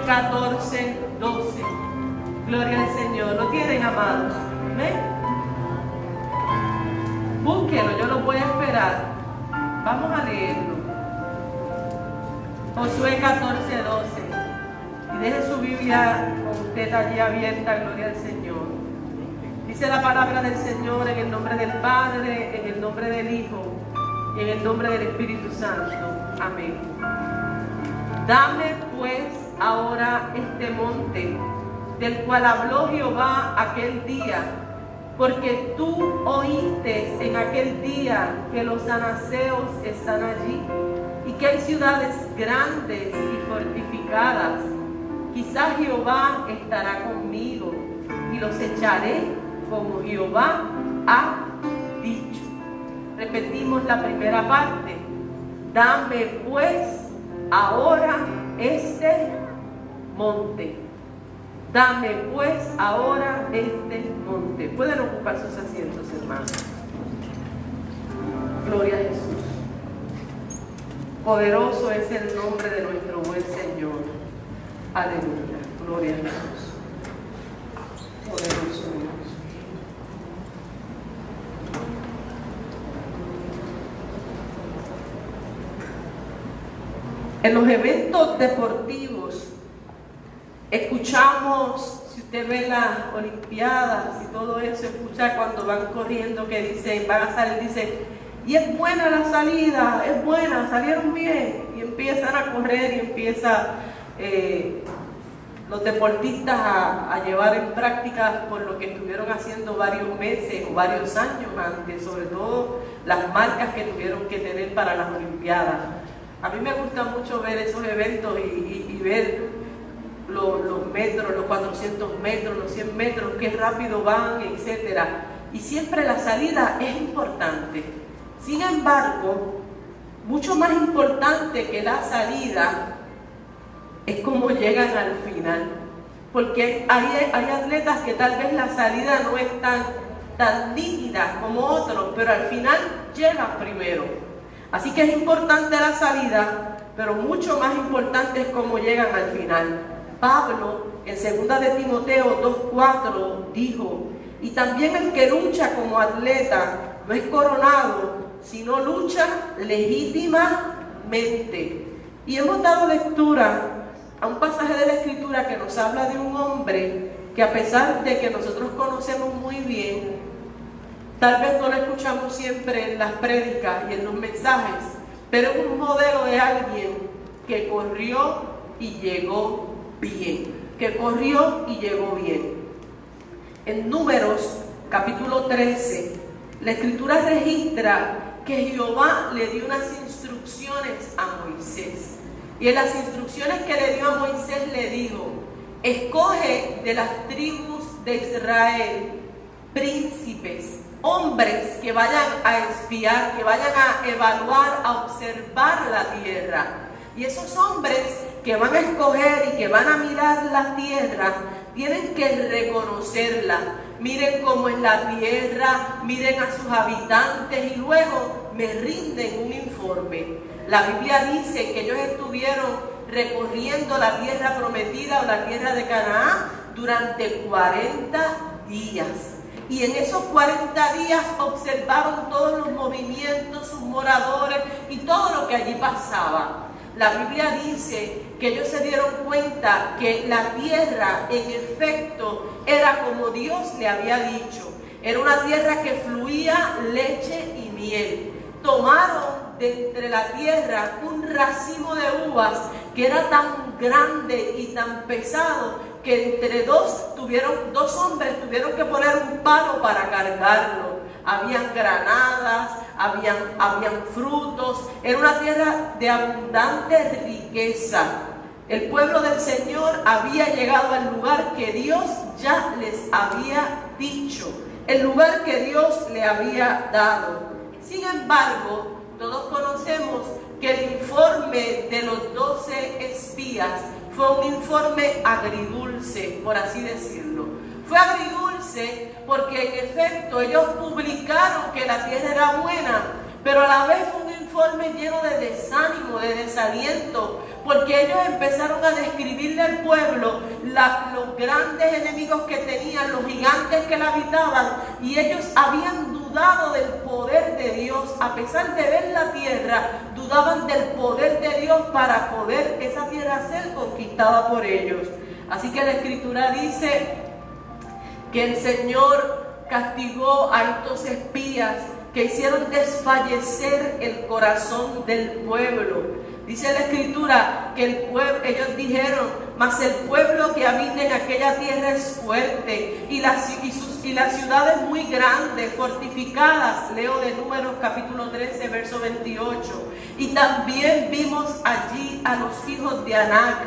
14, 12. Gloria al Señor. ¿Lo tienen, amados? ¿Amén? Búsquenlo, yo lo voy a esperar. Vamos a leerlo. Josué 14, 12. Y deje su Biblia con usted allí abierta, gloria al Señor. Dice la palabra del Señor en el nombre del Padre, en el nombre del Hijo y en el nombre del Espíritu Santo. Amén. Dame pues ahora este monte, del cual habló Jehová aquel día, porque tú oíste en aquel día que los anaseos están allí, y que hay ciudades grandes y fortificadas. Quizá Jehová estará conmigo, y los echaré como Jehová ha dicho. Repetimos la primera parte. Dame pues ahora este monte. Dame pues ahora este monte. Pueden ocupar sus asientos, hermanos. Gloria a Jesús. Poderoso es el nombre de nuestro buen Señor. Aleluya. Gloria a Jesús. Poderoso Dios. En los eventos deportivos escuchamos, si usted ve las olimpiadas y todo eso, escucha cuando van corriendo que dicen, van a salir, dice, y es buena la salida, es buena, salieron bien, y empiezan a correr y empieza los deportistas a llevar en práctica por lo que estuvieron haciendo varios meses o varios años antes, sobre todo las marcas que tuvieron que tener para las olimpiadas. A mí me gusta mucho ver esos eventos y ver los metros, los 400 metros, los 100 metros, qué rápido van, etc. Y siempre la salida es importante. Sin embargo, mucho más importante que la salida es cómo llegan al final. Porque hay atletas que tal vez la salida no es tan nítida como otros, pero al final llegan primero. Así que es importante la salida, pero mucho más importante es cómo llegan al final. Pablo, en 2 de Timoteo 2:4, dijo, y también el que lucha como atleta no es coronado, sino lucha legítimamente. Y hemos dado lectura a un pasaje de la Escritura que nos habla de un hombre que, a pesar de que nosotros conocemos muy bien, tal vez no lo escuchamos siempre en las prédicas y en los mensajes, pero es un modelo de alguien que corrió y llegó bien. Que corrió y llegó bien. En Números, capítulo 13, la Escritura registra que Jehová le dio unas instrucciones a Moisés. Y en las instrucciones que le dio a Moisés le dijo, escoge de las tribus de Israel príncipes, hombres que vayan a espiar, que vayan a evaluar, a observar la tierra. Y esos hombres que van a escoger y que van a mirar la tierra, tienen que reconocerla. Miren cómo es la tierra, miren a sus habitantes y luego me rinden un informe. La Biblia dice que ellos estuvieron recorriendo la tierra prometida o la tierra de Canaán durante 40 días. Y en esos 40 días observaron todos los movimientos, sus moradores y todo lo que allí pasaba. La Biblia dice que ellos se dieron cuenta que la tierra en efecto era como Dios le había dicho. Era una tierra que fluía leche y miel. Tomaron de entre la tierra un racimo de uvas que era tan grande y tan pesado que entre dos hombres tuvieron que poner un palo para cargarlo. Habían granadas, habían frutos, era una tierra de abundante riqueza. El pueblo del Señor había llegado al lugar que Dios ya les había dicho, el lugar que Dios le había dado. Sin embargo, todos conocemos que el informe de los 12 espías fue un informe agridulce, por así decirlo. Fue agridulce porque en efecto ellos publicaron que la tierra era buena, pero a la vez fue un informe lleno de desánimo, de desaliento, porque ellos empezaron a describirle al pueblo los grandes enemigos que tenían, los gigantes que la habitaban, y ellos habían dudado del poder de Dios. A pesar de ver la tierra, dudaban del poder de Dios para poder esa tierra ser conquistada por ellos. Así que la Escritura dice que el Señor castigó a estos espías que hicieron desfallecer el corazón del pueblo. Dice la Escritura que ellos dijeron: mas el pueblo que habita en aquella tierra es fuerte, y las ciudades muy grandes, fortificadas. Leo de Números capítulo 13, verso 28. Y también vimos allí a los hijos de Anac.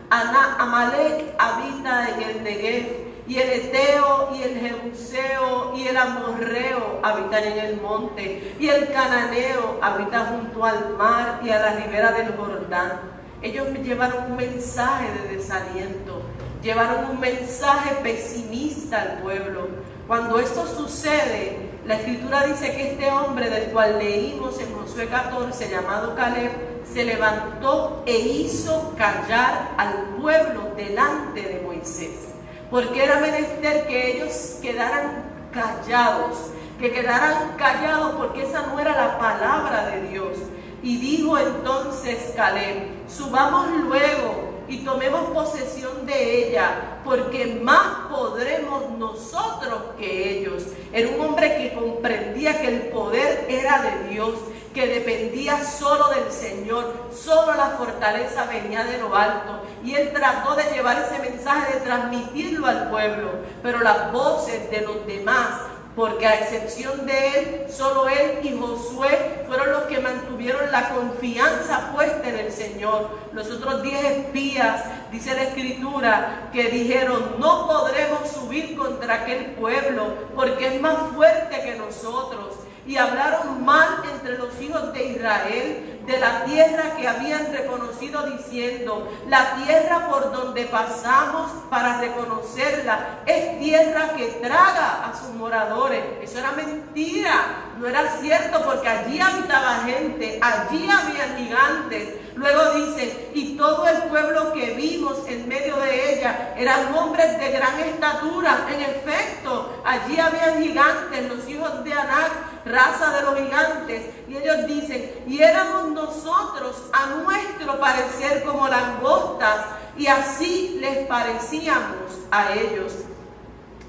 Amalek habita en el Negev, y el Eteo, y el Jebuseo, y el Amorreo habitan en el monte, y el Cananeo habita junto al mar y a la ribera del Jordán. Ellos me llevaron un mensaje de desaliento, llevaron un mensaje pesimista al pueblo. Cuando esto sucede, la Escritura dice que este hombre del cual leímos en Josué 14, llamado Caleb, se levantó e hizo callar al pueblo delante de Moisés. Porque era menester que ellos quedaran callados, porque esa no era la palabra de Dios. Y dijo entonces Caleb: subamos luego y tomemos posesión de ella, porque más podremos nosotros que ellos. Era un hombre que comprendía que el poder era de Dios, que dependía solo del Señor, solo la fortaleza venía de lo alto. Y él trató de llevar ese mensaje, de transmitirlo al pueblo, pero las voces de los demás, porque a excepción de él, solo él y Josué fueron los que mantuvieron la confianza puesta en el Señor. Los otros 10 espías, dice la Escritura, que dijeron: no podremos subir contra aquel pueblo, porque es más fuerte que nosotros. Y hablaron mal entre los hijos de Israel de la tierra que habían reconocido, diciendo: la tierra por donde pasamos para reconocerla es tierra que traga a sus moradores. Eso era mentira, no era cierto, porque allí habitaba gente, allí había gigantes. Luego dice: y todo el pueblo que vimos en medio de ella eran hombres de gran estatura. En efecto, allí habían gigantes, los hijos de Anac, raza de los gigantes. Y ellos dicen: y éramos nosotros a nuestro parecer como langostas, y así les parecíamos a ellos.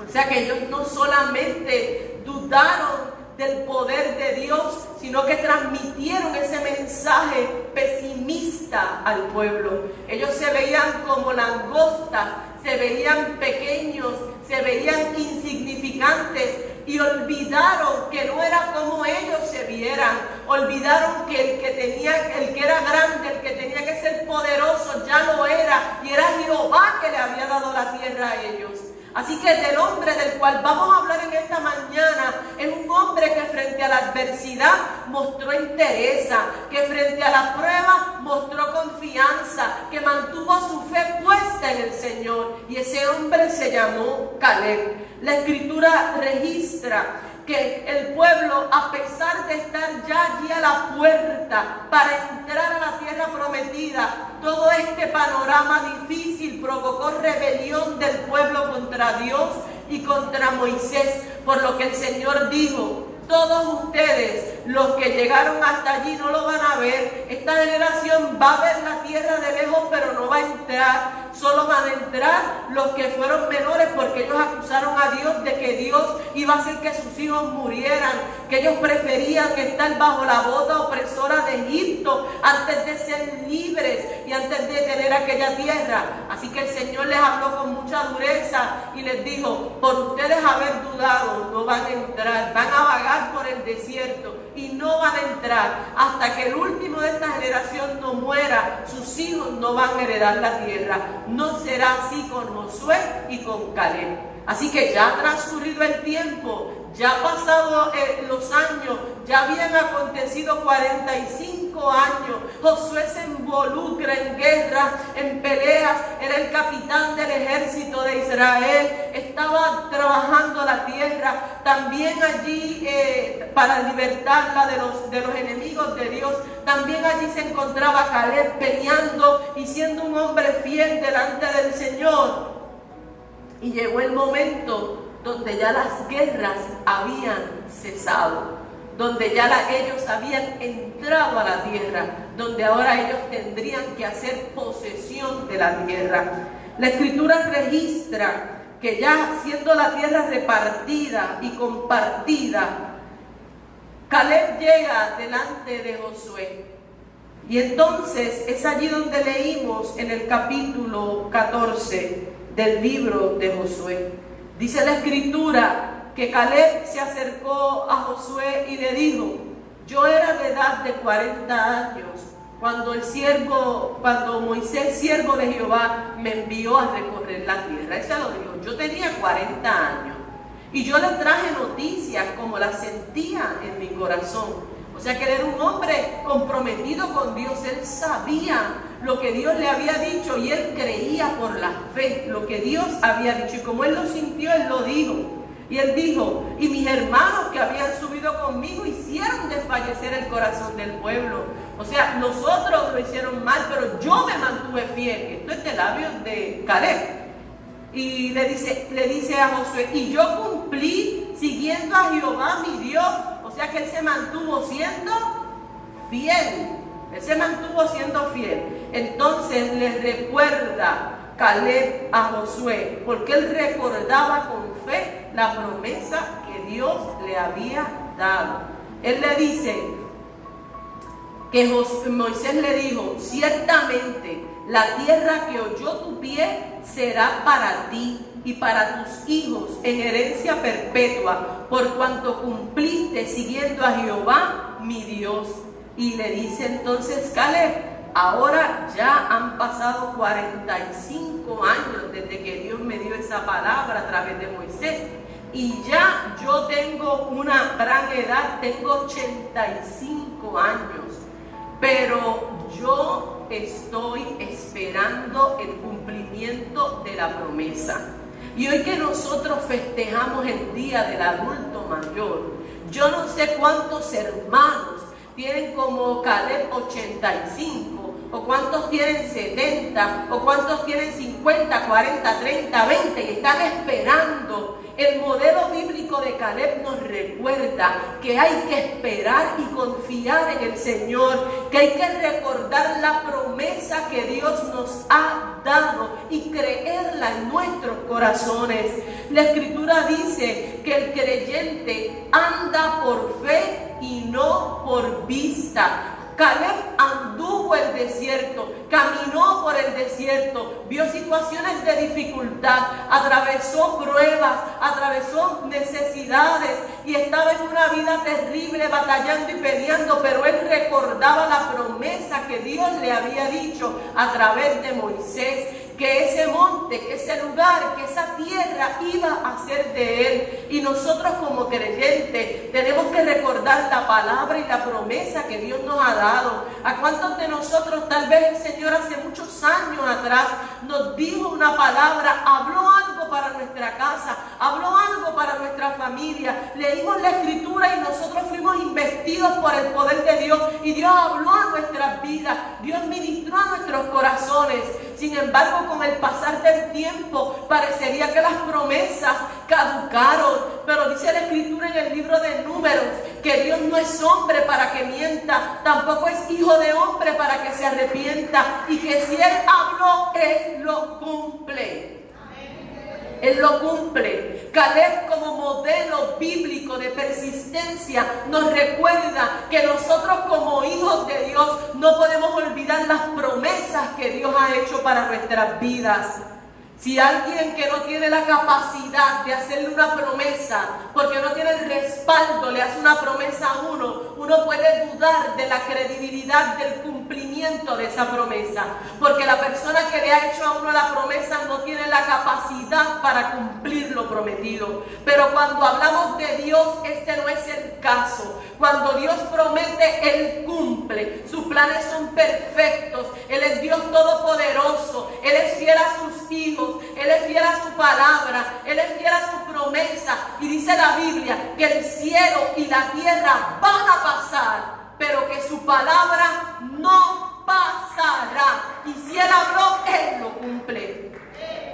O sea que ellos no solamente dudaron del poder de Dios, sino que transmitieron ese mensaje pesimista al pueblo. Ellos se veían como langostas, se veían pequeños, se veían insignificantes, y olvidaron que no era como ellos se vieran. Olvidaron que el que era grande, el que tenía que ser poderoso, ya lo era, y era Jehová que le había dado la tierra a ellos. Así que del hombre del cual vamos a hablar en esta mañana es un hombre que frente a la adversidad mostró entereza, que frente a la prueba mostró confianza, que mantuvo su fe puesta en el Señor, y ese hombre se llamó Caleb. La Escritura registra que el pueblo, a pesar de estar ya allí a la puerta para entrar a la tierra prometida, todo este panorama difícil provocó rebelión del pueblo contra Dios y contra Moisés, por lo que el Señor dijo: todos ustedes, los que llegaron hasta allí, no lo van a ver. Esta generación va a ver la tierra de lejos, pero no va a entrar. Solo van a entrar los que fueron menores, porque ellos acusaron a Dios de que Dios iba a hacer que sus hijos murieran, que ellos preferían estar bajo la bota opresora de Egipto antes de ser libres y antes de tener aquella tierra. Así que el Señor les habló con mucha dureza y les dijo: por ustedes haber dudado, no van a entrar, van a vagar por el desierto y no van a entrar hasta que el último de esta generación no muera. Sus hijos no van a heredar la tierra. No será así con Josué y con Caleb. Así que ya ha transcurrido el tiempo, ya ha pasado los años, ya habían acontecido 45 5 años. Josué se involucra en guerra, en peleas, era el capitán del ejército de Israel, estaba trabajando la tierra, también allí para libertarla de los enemigos de Dios. También allí se encontraba Caleb peleando y siendo un hombre fiel delante del Señor. Y llegó el momento donde ya las guerras habían cesado, donde ya ellos habían entrado a la tierra, donde ahora ellos tendrían que hacer posesión de la tierra. La Escritura registra que ya siendo la tierra repartida y compartida, Caleb llega delante de Josué. Y entonces es allí donde leímos en el capítulo 14 del libro de Josué. Dice la Escritura que Caleb se acercó a Josué y le dijo: yo era de edad de 40 años cuando Moisés, siervo de Jehová, me envió a recorrer la tierra. Él se lo dijo, yo tenía 40 años y yo le traje noticias como las sentía en mi corazón. O sea que él era un hombre comprometido con Dios. Él sabía lo que Dios le había dicho y él creía por la fe lo que Dios había dicho. Y como él lo sintió, él lo dijo. Y él dijo: y mis hermanos que habían subido conmigo hicieron desfallecer el corazón del pueblo. O sea, nosotros lo hicieron mal, pero yo me mantuve fiel. Esto es de labios de Caleb. Y le dice a Josué: y yo cumplí siguiendo a Jehová mi Dios. O sea que él se mantuvo siendo fiel. Él se mantuvo siendo fiel. Entonces le recuerda Caleb a Josué, porque él recordaba con fe la promesa que Dios le había dado. Él le dice que Moisés le dijo: ciertamente la tierra que oyó tu pie será para ti y para tus hijos en herencia perpetua, por cuanto cumpliste siguiendo a Jehová mi Dios. Y le dice entonces Caleb: ahora ya han pasado 45 años desde que Dios me dio esa palabra a través de Moisés, y ya yo tengo una gran edad, tengo 85 años, pero yo estoy esperando el cumplimiento de la promesa. Y hoy que nosotros festejamos el día del adulto mayor, yo no sé cuántos hermanos tienen como Caleb 85, o cuántos tienen 70, o cuántos tienen 50, 40, 30, 20 y están esperando. El modelo bíblico de Caleb nos recuerda que hay que esperar y confiar en el Señor, que hay que recordar la promesa que Dios nos ha dado y creerla en nuestros corazones. La Escritura dice que el creyente anda por fe y no por vista. Caleb anduvo el desierto, caminó por el desierto, vio situaciones de dificultad, atravesó pruebas, atravesó necesidades y estaba en una vida terrible batallando y peleando, pero él recordaba la promesa que Dios le había dicho a través de Moisés, que ese monte, que ese lugar, que esa tierra iba a ser de él. Y nosotros como creyentes tenemos que recordar la palabra y la promesa que Dios nos ha dado. ¿A cuántos de nosotros tal vez el Señor hace muchos años atrás nos dijo una palabra, habló algo para nuestra casa, habló algo para nuestra familia, leímos la Escritura y nosotros fuimos investidos por el poder de Dios y Dios habló a nuestras vidas, Dios ministró a nuestros corazones? Sin embargo, con el pasar del tiempo parecería que las promesas caducaron, pero dice la Escritura en el libro de Números que Dios no es hombre para que mienta, tampoco es hijo de hombre para que se arrepienta, y que si Él habló, Él lo cumple. Él lo cumple. Caleb, como modelo bíblico de persistencia, nos recuerda que nosotros como hijos de Dios no podemos olvidar las promesas que Dios ha hecho para nuestras vidas. Si alguien que no tiene la capacidad de hacerle una promesa, porque no tiene el respaldo, le hace una promesa a uno puede dudar de la credibilidad del cumplimiento cumplimiento de esa promesa. Porque la persona que le ha hecho a uno la promesa no tiene la capacidad para cumplir lo prometido. Pero cuando hablamos de Dios, este no es el caso. Cuando Dios promete, Él cumple. Sus planes son perfectos. Él es Dios todopoderoso. Él es fiel a sus hijos. Él es fiel a su palabra. Él es fiel a su promesa. Y dice la Biblia que el cielo y la tierra van a pasar, pero que su palabra no pasará. Y si Él habló, Él lo cumple.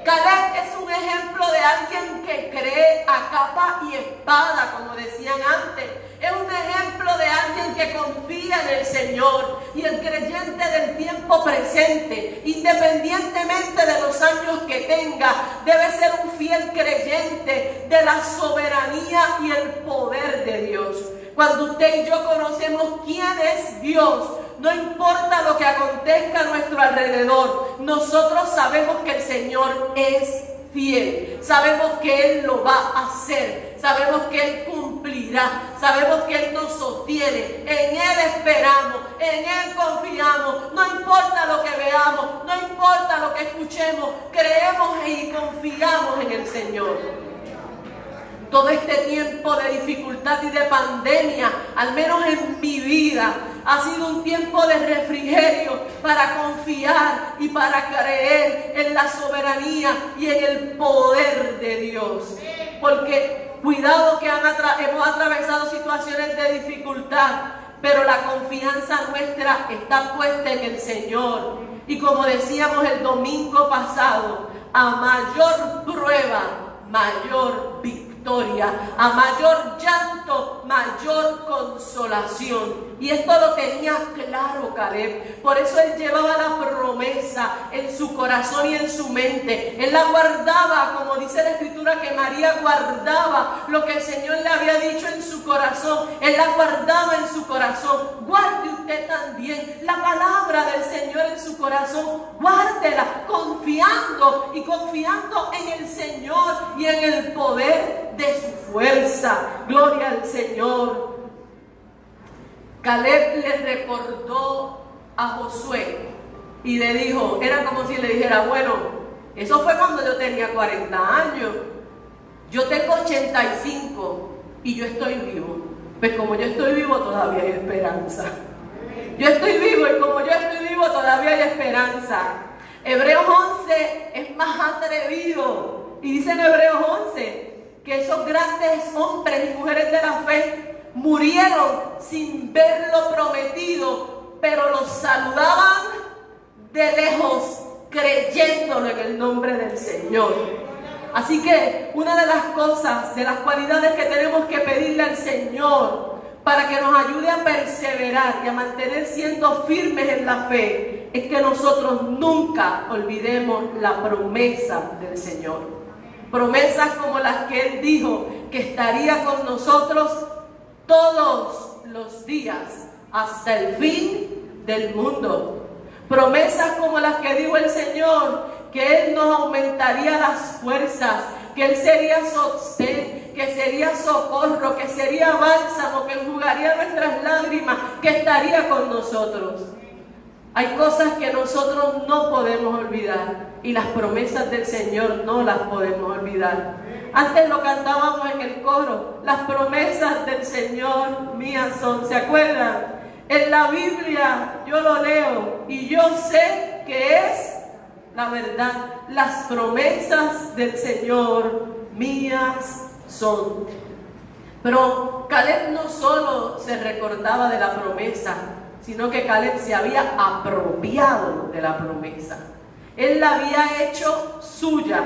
Caleb es un ejemplo de alguien que cree a capa y espada, como decían antes. Es un ejemplo de alguien que confía en el Señor. Y el creyente del tiempo presente, independientemente de los años que tenga, debe ser un fiel creyente de la soberanía y el poder de Dios. Cuando usted y yo conocemos quién es Dios, no importa lo que acontezca a nuestro alrededor, nosotros sabemos que el Señor es fiel. Sabemos que Él lo va a hacer. Sabemos que Él cumplirá. Sabemos que Él nos sostiene. En Él esperamos. En Él confiamos. No importa lo que veamos. No importa lo que escuchemos. Creemos y confiamos en el Señor. Todo este tiempo de dificultad y de pandemia, al menos en mi vida, ha sido un tiempo de refrigerio para confiar y para creer en la soberanía y en el poder de Dios. Porque cuidado que hemos atravesado situaciones de dificultad, pero la confianza nuestra está puesta en el Señor. Y como decíamos el domingo pasado, a mayor prueba, mayor victoria. A mayor llanto, mayor consolación. Y esto lo tenía claro Caleb. Por eso él llevaba la promesa en su corazón y en su mente. Él la guardaba, como dice la Escritura, que María guardaba lo que el Señor le había dicho en su corazón. Él la guardaba en su corazón. Guarde usted también la palabra del Señor en su corazón. Guárdela, confiando en el Señor y en el poder de su fuerza. Gloria al Señor. Caleb le recordó a Josué y le dijo, era como si le dijera, bueno, eso fue cuando yo tenía 40 años, yo tengo 85 y yo estoy vivo. Pues como yo estoy vivo todavía hay esperanza. Yo estoy vivo y como yo estoy vivo todavía hay esperanza. Hebreos 11 es más atrevido y dice en Hebreos 11 que esos grandes hombres y mujeres de la fe murieron sin ver lo prometido, pero los saludaban de lejos, creyéndolo en el nombre del Señor. Así que una de las cosas, de las cualidades que tenemos que pedirle al Señor para que nos ayude a perseverar y a mantener siendo firmes en la fe, es que nosotros nunca olvidemos la promesa del Señor. Promesas como las que Él dijo que estaría con nosotros todos los días hasta el fin del mundo. Promesas como las que dijo el Señor, que Él nos aumentaría las fuerzas, que Él sería sostén, que sería socorro, que sería bálsamo, que enjugaría nuestras lágrimas, que estaría con nosotros. Hay cosas que nosotros no podemos olvidar y las promesas del Señor no las podemos olvidar. Antes lo cantábamos en el coro, las promesas del Señor mías son, ¿se acuerdan? En la Biblia yo lo leo y yo sé que es la verdad. Las promesas del Señor mías son. Pero Caleb no solo se recordaba de la promesa, sino que Caleb se había apropiado de la promesa. Él la había hecho suya.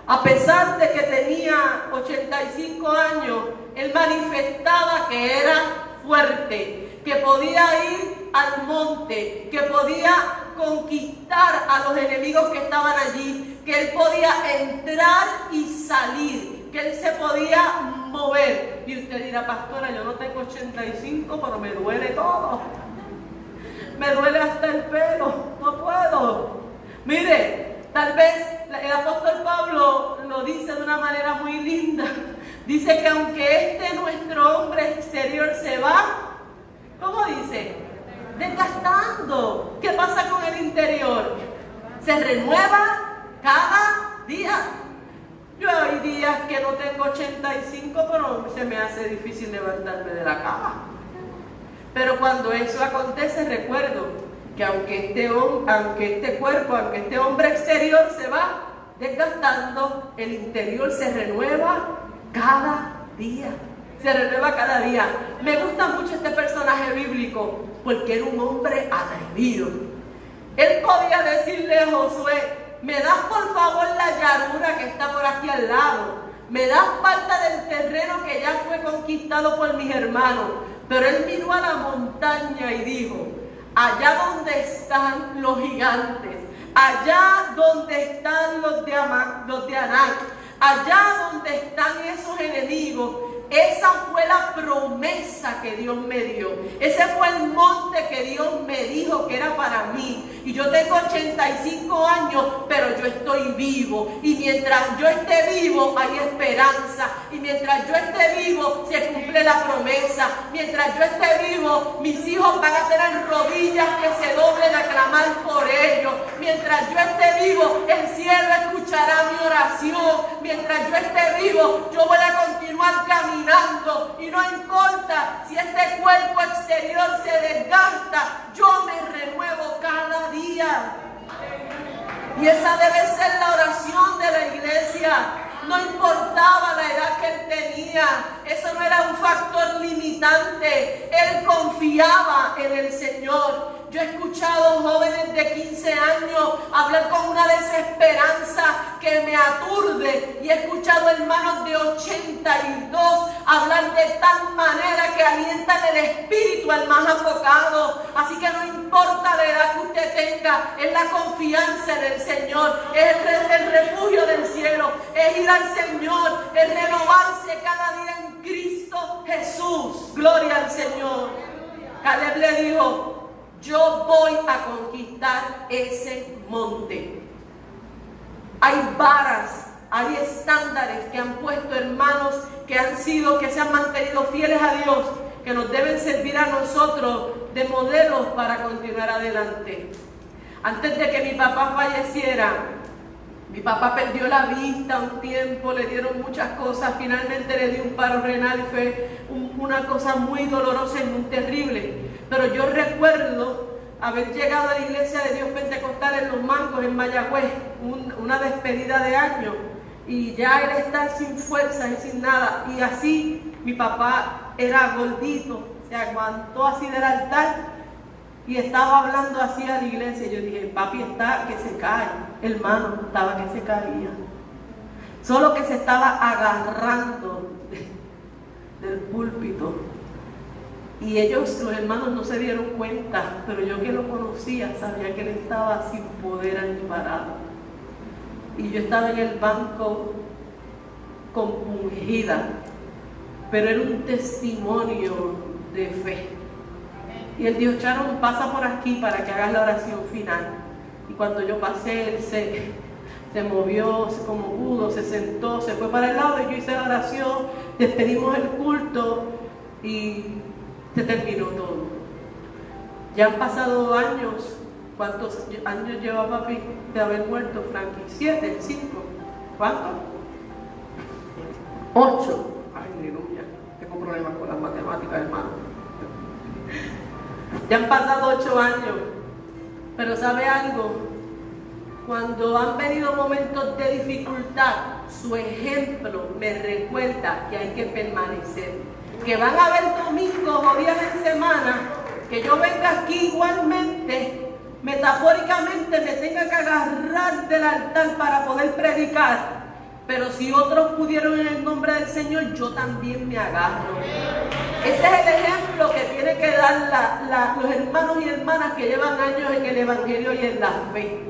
A pesar de que tenía 85 años, él manifestaba que era fuerte, que podía ir al monte, que podía conquistar a los enemigos que estaban allí, que él podía entrar y salir, que él se podía mover. Y usted dirá, pastora, yo no tengo 85, pero me duele todo. Me duele hasta el pelo, no puedo. Mire, tal vez el apóstol Pablo lo dice de una manera muy linda. Dice que aunque nuestro hombre exterior se va, ¿cómo dice? desgastando. ¿Qué pasa con el interior? Se renueva cada día. Yo hay días que no tengo 85, pero se me hace difícil levantarme de la cama. Pero cuando eso acontece, recuerdo que aunque este cuerpo, aunque este hombre exterior se va desgastando, el interior se renueva cada día. Se renueva cada día. Me gusta mucho este personaje bíblico porque era un hombre atrevido. Él podía decirle a Josué: ¿me das por favor la llanura que está por aquí al lado? ¿Me das parte del terreno que ya fue conquistado por mis hermanos? Pero él miró a la montaña y dijo: allá donde están los gigantes, allá donde están los de Anac, allá donde están esos enemigos, esa fue la promesa que Dios me dio. Ese fue el monte que Dios me dijo que era para mí. Y yo tengo 85 años, pero yo estoy vivo. Y mientras yo esté vivo, hay esperanza. Y mientras yo esté vivo, se cumple la promesa. Mientras yo esté vivo, mis hijos van a tener rodillas que se doblen a clamar por ellos. Mientras yo esté vivo, el cielo escuchará mi oración. Mientras yo esté vivo, yo voy a continuar caminando. Y no importa si este cuerpo exterior se desgasta, yo me renuevo cada día. Y esa debe ser la oración de la iglesia. No importaba la edad que él tenía, eso no era un factor limitante. Él confiaba en el Señor. Yo he escuchado jóvenes de 15 años hablar con una desesperanza que me aturde. Y he escuchado hermanos de 82 hablar de tal manera que alientan el espíritu al más apocado. Así que no importa la edad que usted tenga, es la confianza en el Señor, es el refugio del cielo, es ir al Señor, es renovarse cada día en Cristo Jesús. Gloria al Señor. Caleb le dijo: yo voy a conquistar ese monte. Hay varas, hay estándares que han puesto hermanos que se han mantenido fieles a Dios, que nos deben servir a nosotros de modelos para continuar adelante. Antes de que mi papá falleciera, mi papá perdió la vista un tiempo, le dieron muchas cosas, finalmente le dio un paro renal y fue una cosa muy dolorosa y muy terrible. Pero yo recuerdo haber llegado a la iglesia de Dios Pentecostal en Los Mangos, en Mayagüez, una despedida de año, y ya él estar sin fuerza y sin nada. Y así mi papá era gordito, se aguantó así del altar y estaba hablando así a la iglesia. Yo dije: papi está que se cae. Hermano, estaba que se caía. Solo que se estaba agarrando del púlpito. Y ellos, los hermanos, no se dieron cuenta, pero yo que lo conocía sabía que él estaba sin poder allí parado. Y yo estaba en el banco compungida, pero era un testimonio de fe. Y él dijo: Sharon, pasa por aquí para que hagas la oración final. Y cuando yo pasé, él se movió como pudo, se sentó, se fue para el lado y yo hice la oración, despedimos el culto y se terminó todo. Ya han pasado años. ¿Cuántos años lleva papi de haber muerto, Frankie? 7, 5. ¿Cuánto? 8. Ay, aleluya. Tengo problemas con las matemáticas, hermano. Ya han pasado 8 años. Pero ¿sabe algo? Cuando han venido momentos de dificultad, su ejemplo me recuerda que hay que permanecer. Que van a haber domingos o días en semana que yo venga aquí igualmente, metafóricamente me tenga que agarrar del altar para poder predicar. Pero si otros pudieron en el nombre del Señor, yo también me agarro. Ese es el ejemplo que tiene que dar los hermanos y hermanas que llevan años en el Evangelio y en la fe.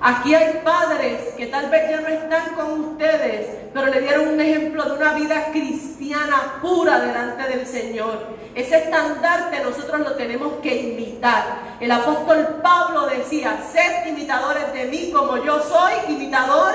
Aquí hay padres que tal vez ya no están con ustedes, pero le dieron un ejemplo de una vida cristiana pura delante del Señor. Ese estandarte nosotros lo tenemos que imitar. El apóstol Pablo decía: sed imitadores de mí como yo soy imitador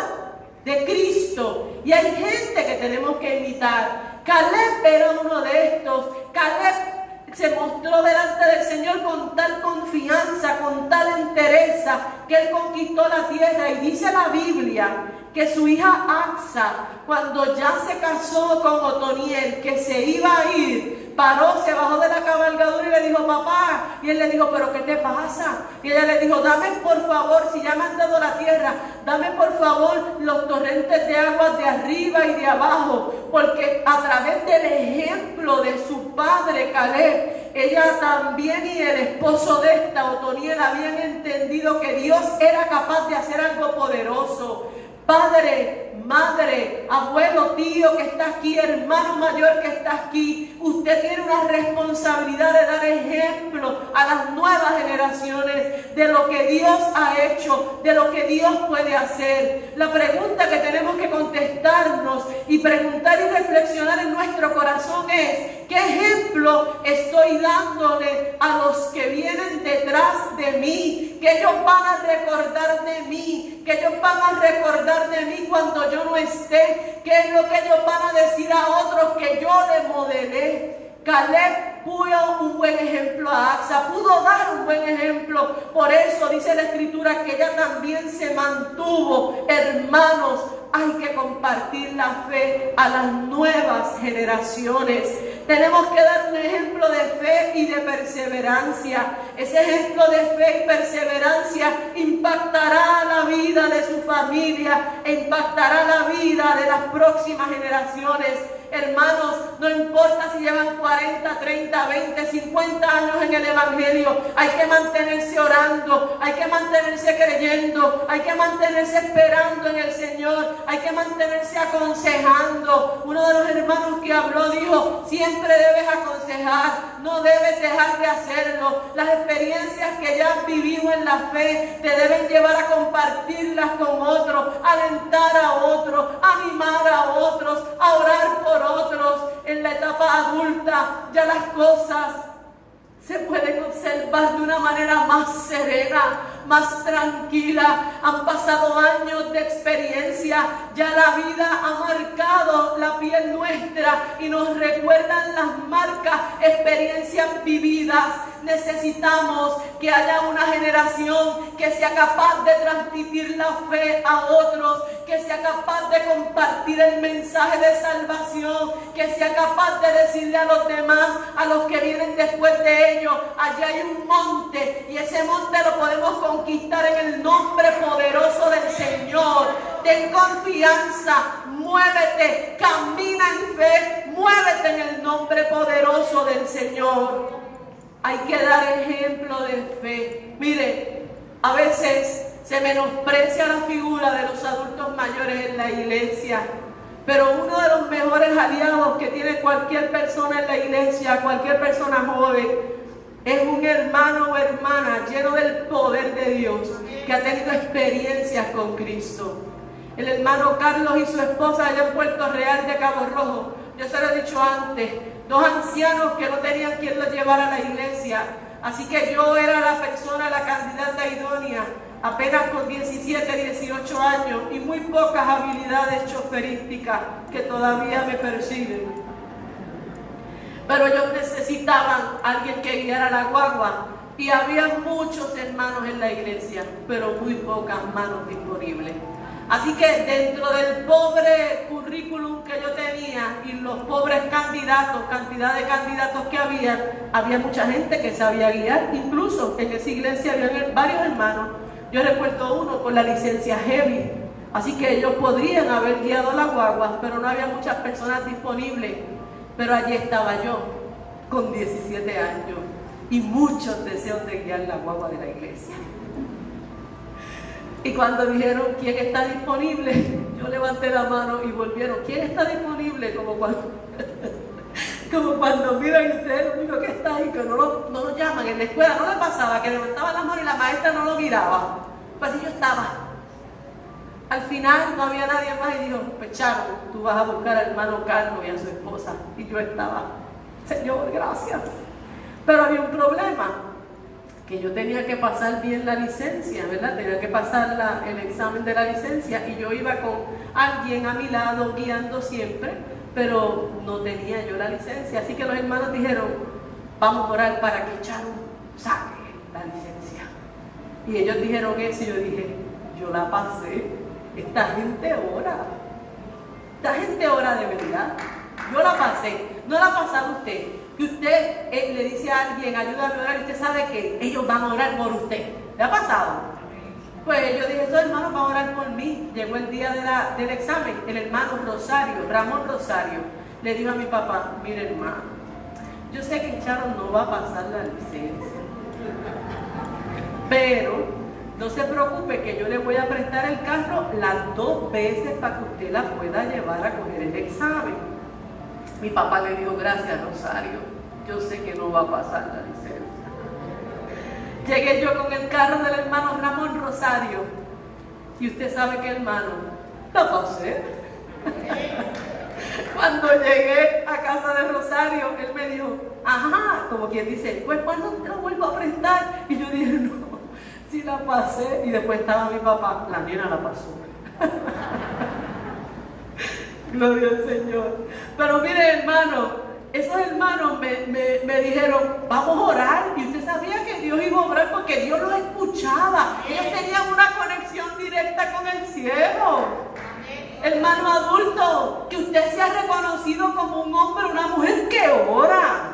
de Cristo. Y hay gente que tenemos que imitar. Caleb era uno de estos. Caleb se mostró delante del Señor con tal confianza, con tal entereza, que él conquistó la tierra. Y dice la Biblia que su hija Axa, cuando ya se casó con Otoniel, que se iba a ir, paró, se bajó de la cabalgadura y le dijo: papá. Y él le dijo: ¿pero qué te pasa? Y ella le dijo: dame por favor, si ya me han dado la tierra, dame por favor los torrentes de agua de arriba y de abajo, porque a través del ejemplo de su padre Caleb, ella también y el esposo de esta, Otoniel, habían entendido que Dios era capaz de hacer algo poderoso. Padre, madre, abuelo, tío que está aquí, hermano mayor que está aquí, usted tiene una responsabilidad de dar ejemplo a las nuevas generaciones de lo que Dios ha hecho, de lo que Dios puede hacer. La pregunta que tenemos que contestarnos y preguntar y reflexionar en nuestro corazón es: ¿qué ejemplo estoy dándole a los que vienen detrás de mí? Que ellos van a recordar de mí, que ellos van a recordar de mí cuando yo no esté. ¿Qué es lo que ellos van a decir a otros que yo les modelé? Caleb pudo un buen ejemplo a Axa, pudo dar un buen ejemplo. Por eso dice la Escritura que ella también se mantuvo. Hermanos, hay que compartir la fe a las nuevas generaciones. Tenemos que dar un ejemplo de fe y de perseverancia. Ese ejemplo de fe y perseverancia impactará la vida de su familia, impactará la vida de las próximas generaciones. Hermanos, no importa si llevan 40, 30, 20, 50 años en el Evangelio, hay que mantenerse orando, hay que mantenerse creyendo, hay que mantenerse esperando en el Señor, hay que mantenerse aconsejando. Uno de los hermanos que habló dijo: siempre debes aconsejar, no debes dejar de hacerlo. Las experiencias que ya has vivido en la fe te deben llevar a compartirlas con otros, alentar a otros, animar a otros, a orar por otros. En la etapa adulta ya las cosas se pueden observar de una manera más serena, más tranquila. Han pasado años de experiencia, ya la vida ha marcado la piel nuestra y nos recuerdan las marcas, experiencias vividas. Necesitamos que haya una generación que sea capaz de transmitir la fe a otros, que sea capaz de compartir el mensaje de salvación, que sea capaz de decirle a los demás, a los que vienen después de ellos: allá hay un monte y ese monte lo podemos conquistar en el nombre poderoso del Señor. Ten confianza, muévete, camina en fe, muévete en el nombre poderoso del Señor. Hay que dar ejemplo de fe. Mire, a veces se menosprecia la figura de los adultos mayores en la iglesia, pero uno de los mejores aliados que tiene cualquier persona en la iglesia, cualquier persona joven, es un hermano o hermana lleno del poder de Dios, que ha tenido experiencias con Cristo. El hermano Carlos y su esposa allá en Puerto Real de Cabo Rojo, yo se lo he dicho antes, 2 ancianos que no tenían quien los llevara a la iglesia, así que yo era la persona, la candidata idónea, apenas con 17, 18 años y muy pocas habilidades choferísticas que todavía me persiguen. Pero ellos necesitaban a alguien que guiara la guagua y había muchos hermanos en la iglesia, pero muy pocas manos disponibles. Así que dentro del pobre currículum que yo tenía y los pobres candidatos, cantidad de candidatos que había mucha gente que sabía guiar. Incluso en esa iglesia había varios hermanos. Yo recuerdo uno con la licencia heavy, así que ellos podrían haber guiado la guagua, pero no había muchas personas disponibles. Pero allí estaba yo, con 17 años, y muchos deseos de guiar la guagua de la iglesia. Y cuando dijeron: ¿quién está disponible?, yo levanté la mano y volvieron: ¿quién está disponible? Como cuando miran ustedes, lo único que está ahí, que no lo llaman. En la escuela no le pasaba que levantaba la mano y la maestra no lo miraba. Pues yo estaba. Al final no había nadie más y dijo: pues Charo, tú vas a buscar al hermano Carlos y a su esposa. Y yo estaba: Señor, gracias. Pero había un problema, que yo tenía que pasar bien la licencia, ¿verdad? Tenía que pasar el examen de la licencia y yo iba con alguien a mi lado guiando siempre, pero no tenía yo la licencia. Así que los hermanos dijeron: vamos a orar para que Charu saque la licencia. Y ellos dijeron eso y yo dije, yo la pasé. Esta gente ora de verdad. Yo la pasé. No la ha pasado usted. Que usted le dice a alguien, ayúdame a orar, y usted sabe que ellos van a orar por usted. ¿Le ha pasado? Pues yo dije, esos hermanos van a orar por mí. Llegó el día del examen, el hermano Ramón Rosario, le dijo a mi papá, mire hermano, yo sé que Charo no va a pasar la licencia, pero no se preocupe que yo le voy a prestar el carro las 2 veces para que usted la pueda llevar a coger el examen. Mi papá le dijo, gracias Rosario, yo sé que no va a pasar la licencia. Llegué yo con el carro del hermano Ramón Rosario y usted sabe que hermano, la pasé. Cuando llegué a casa de Rosario, él me dijo, ajá, como quien dice, pues ¿cuándo te lo vuelvo a prestar? Y yo dije, no, sí la pasé. Y después estaba mi papá, la nena la pasó. Gloria al Señor. Pero mire hermano, esos hermanos me dijeron, vamos a orar. Y usted sabía que Dios iba a orar porque Dios los escuchaba. Ellos tenían una conexión directa con el cielo. Hermano adulto, que usted sea reconocido como un hombre o una mujer que ora,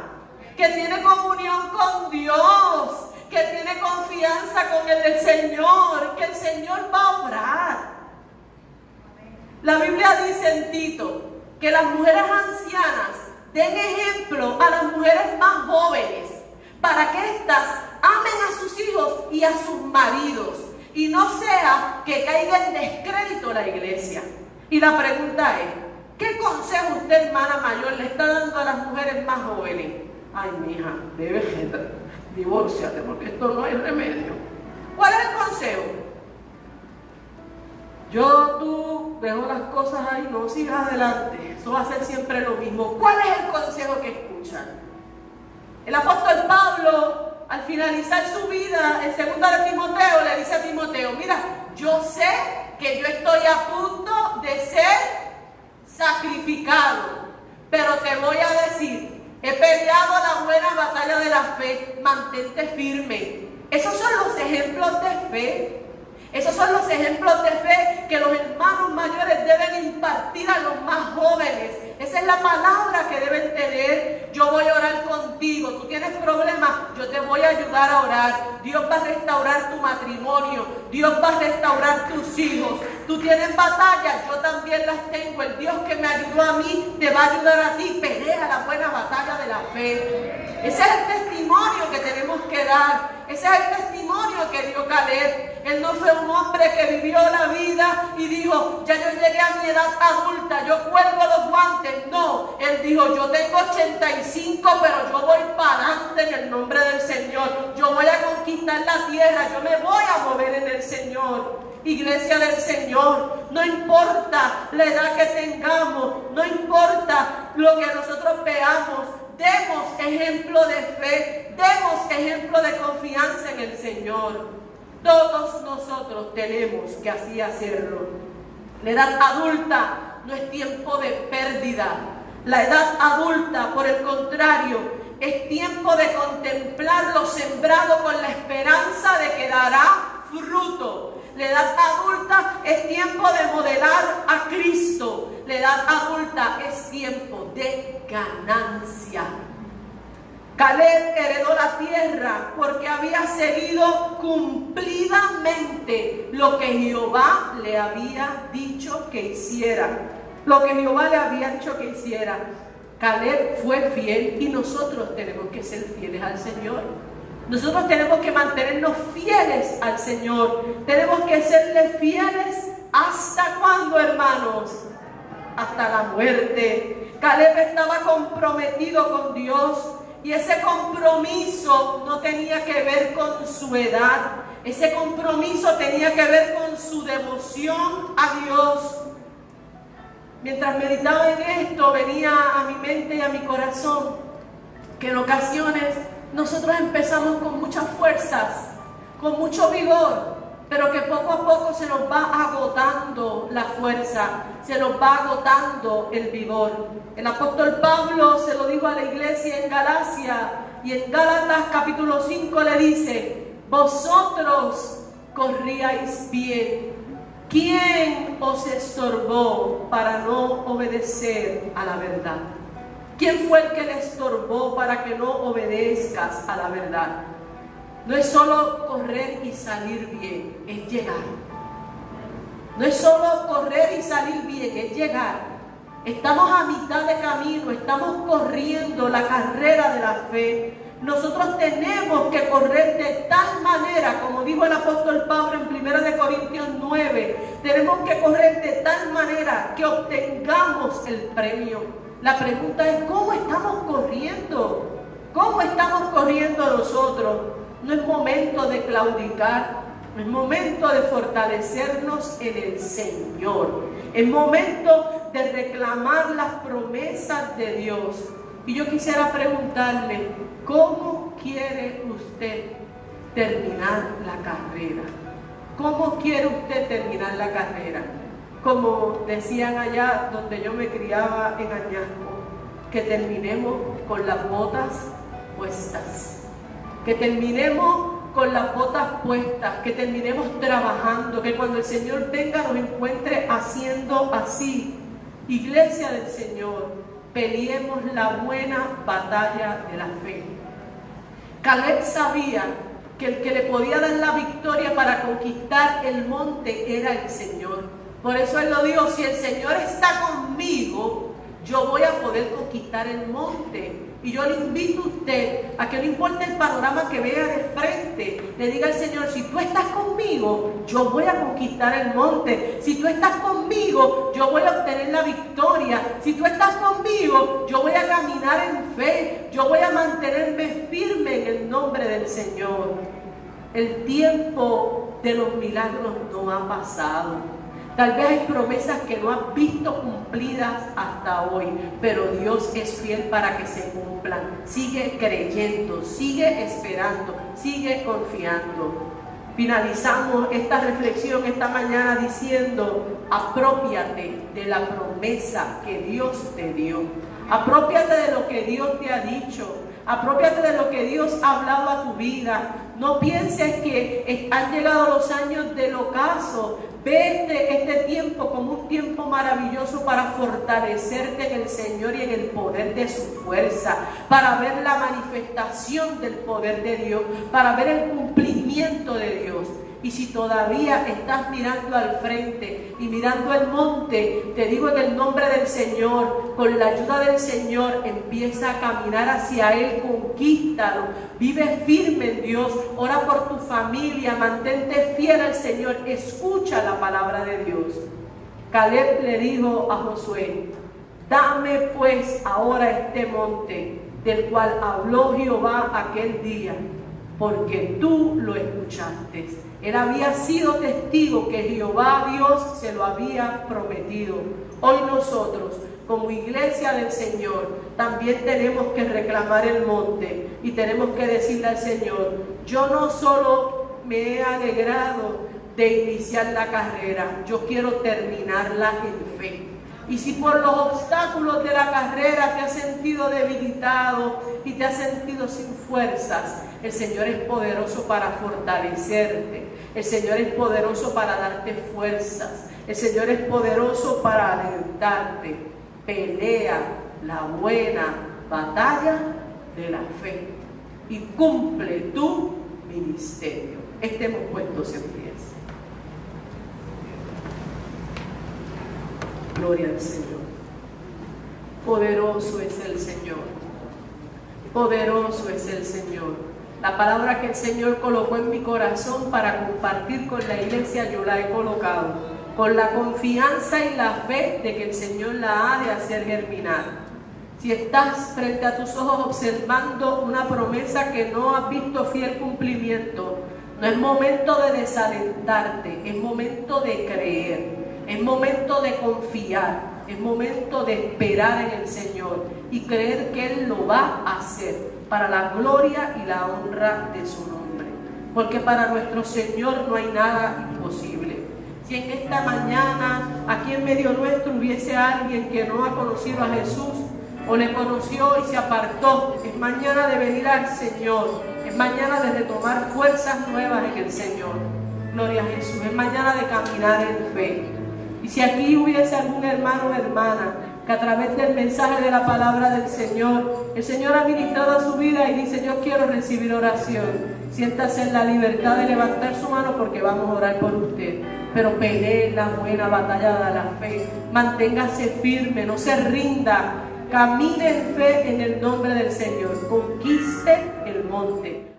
que tiene comunión con Dios, que tiene confianza con el Señor, que el Señor va a obrar. La Biblia dice en Tito que las mujeres ancianas den ejemplo a las mujeres más jóvenes para que éstas amen a sus hijos y a sus maridos y no sea que caiga en descrédito la iglesia. Y la pregunta es, ¿qué consejo usted, hermana mayor, le está dando a las mujeres más jóvenes? Ay, mija, debes divórciate porque esto no hay remedio. ¿Cuál es el consejo? Tú dejo las cosas ahí, no sigas adelante. Eso va a ser siempre lo mismo. ¿Cuál es el consejo que escuchan? El apóstol Pablo, al finalizar su vida, en 2 de Timoteo, le dice a Timoteo, mira, yo sé que yo estoy a punto de ser sacrificado, pero te voy a decir, he peleado la buena batalla de la fe, mantente firme. Esos son los ejemplos de fe. Esos son los ejemplos de fe que los hermanos mayores deben impartir a los más jóvenes. Esa es la palabra que deben tener. Yo voy a orar contigo. Tú tienes problemas, yo te voy a ayudar a orar. Dios va a restaurar tu matrimonio. Dios va a restaurar tus hijos. Tú tienes batallas, yo también las tengo. El Dios que me ayudó a mí te va a ayudar a ti. Pelea la buena batalla de la fe. Ese es el testimonio que tenemos que dar. Ese es el testimonio que dio Caleb. Él no fue un hombre que vivió la vida y dijo, ya yo llegué a mi edad adulta, yo cuelgo los guantes. No, él dijo, yo tengo 85, pero yo voy para adelante en el nombre del Señor. Yo voy a conquistar la tierra, yo me voy a mover en el Señor. Iglesia del Señor, no importa la edad que tengamos, no importa lo que nosotros veamos, demos ejemplo de fe, demos ejemplo de confianza en el Señor. Todos nosotros tenemos que así hacerlo. La edad adulta no es tiempo de pérdida. La edad adulta, por el contrario, es tiempo de contemplar lo sembrado con la esperanza de que dará fruto. La edad adulta es tiempo de modelar a Cristo. La edad adulta es tiempo de ganancia. Caleb heredó la tierra porque había seguido cumplidamente lo que Jehová le había dicho que hiciera. Lo que Jehová le había dicho que hiciera. Caleb fue fiel y nosotros tenemos que ser fieles al Señor. Nosotros tenemos que mantenernos fieles al Señor. Tenemos que serle fieles hasta cuándo, hermanos, hasta la muerte. Caleb estaba comprometido con Dios y ese compromiso no tenía que ver con su edad. Ese compromiso tenía que ver con su devoción a Dios. Mientras meditaba en esto, venía a mi mente y a mi corazón que en ocasiones nosotros empezamos con muchas fuerzas, con mucho vigor, pero que poco a poco se nos va agotando la fuerza, se nos va agotando el vigor. El apóstol Pablo se lo dijo a la iglesia en Galacia, Y en Gálatas capítulo 5 le dice: vosotros corríais bien. ¿Quién os estorbó para no obedecer a la verdad? ¿Quién fue el que le estorbó para que no obedezcas a la verdad? No es solo correr y salir bien, es llegar. No es solo correr y salir bien, es llegar. Estamos a mitad de camino, estamos corriendo la carrera de la fe. Nosotros tenemos que correr de tal manera, como dijo el apóstol Pablo en 1 Corintios 9, tenemos que correr de tal manera que obtengamos el premio. La pregunta es: ¿cómo estamos corriendo? ¿Cómo estamos corriendo nosotros? No es momento de claudicar, no es momento de fortalecernos en el Señor. Es momento de reclamar las promesas de Dios. Y yo quisiera preguntarle: ¿cómo quiere usted terminar la carrera? ¿Cómo quiere usted terminar la carrera? Como decían allá donde yo me criaba en Añasco, que terminemos con las botas puestas. Que terminemos con las botas puestas, que terminemos trabajando, que cuando el Señor venga nos encuentre haciendo así. Iglesia del Señor, peleemos la buena batalla de la fe. Caleb sabía que el que le podía dar la victoria para conquistar el monte era el Señor. Por eso él lo dijo: si el Señor está conmigo, yo voy a poder conquistar el monte. Y yo le invito a usted a que no importa el panorama que vea de frente, le diga al Señor: si tú estás conmigo, yo voy a conquistar el monte. Si tú estás conmigo, yo voy a obtener la victoria. Si tú estás conmigo, yo voy a caminar en fe. Yo voy a mantenerme firme en el nombre del Señor. El tiempo de los milagros no ha pasado. Tal vez hay promesas que no has visto cumplidas hasta hoy, pero Dios es fiel para que se cumplan. Sigue creyendo, sigue esperando, sigue confiando. Finalizamos esta reflexión esta mañana diciendo: aprópiate de la promesa que Dios te dio. Aprópiate de lo que Dios te ha dicho. Aprópiate de lo que Dios ha hablado a tu vida. No pienses que han llegado los años del ocaso. Ve este tiempo como un tiempo maravilloso para fortalecerte en el Señor y en el poder de su fuerza, para ver la manifestación del poder de Dios, para ver el cumplimiento de Dios. Y si todavía estás mirando al frente y mirando el monte, te digo en el nombre del Señor, con la ayuda del Señor, empieza a caminar hacia Él, conquístalo, vive firme en Dios, ora por tu familia, mantente fiel al Señor, escucha la palabra de Dios. Caleb le dijo a Josué: dame pues ahora este monte del cual habló Jehová aquel día, porque tú lo escuchaste. Él había sido testigo que Jehová Dios se lo había prometido. Hoy nosotros, como iglesia del Señor, también tenemos que reclamar el monte y tenemos que decirle al Señor: yo no solo me he alegrado de iniciar la carrera, yo quiero terminarla en fe. Y si por los obstáculos de la carrera te has sentido debilitado y te has sentido sin fuerzas, el Señor es poderoso para fortalecerte. El Señor es poderoso para darte fuerzas. El Señor es poderoso para alentarte. Pelea la buena batalla de la fe y cumple tu ministerio. Estemos puestos en pie. Gloria al Señor. Poderoso es el Señor. Poderoso es el Señor. La palabra que el Señor colocó en mi corazón para compartir con la iglesia, yo la he colocado con la confianza y la fe de que el Señor la ha de hacer germinar. Si estás frente a tus ojos observando una promesa que no has visto fiel cumplimiento, no es momento de desalentarte, es momento de creer. Es momento de confiar, es momento de esperar en el Señor y creer que Él lo va a hacer para la gloria y la honra de su nombre. Porque para nuestro Señor no hay nada imposible. Si en esta mañana aquí en medio nuestro hubiese alguien que no ha conocido a Jesús, o le conoció y se apartó, es mañana de venir al Señor, es mañana de retomar fuerzas nuevas en el Señor. Gloria a Jesús, es mañana de caminar en fe. Y si aquí hubiese algún hermano o hermana que a través del mensaje de la palabra del Señor, el Señor ha ministrado a su vida y dice: yo quiero recibir oración, siéntase en la libertad de levantar su mano, porque vamos a orar por usted. Pero pelee la buena batalla de la fe, manténgase firme, no se rinda, camine en fe en el nombre del Señor, conquiste el monte.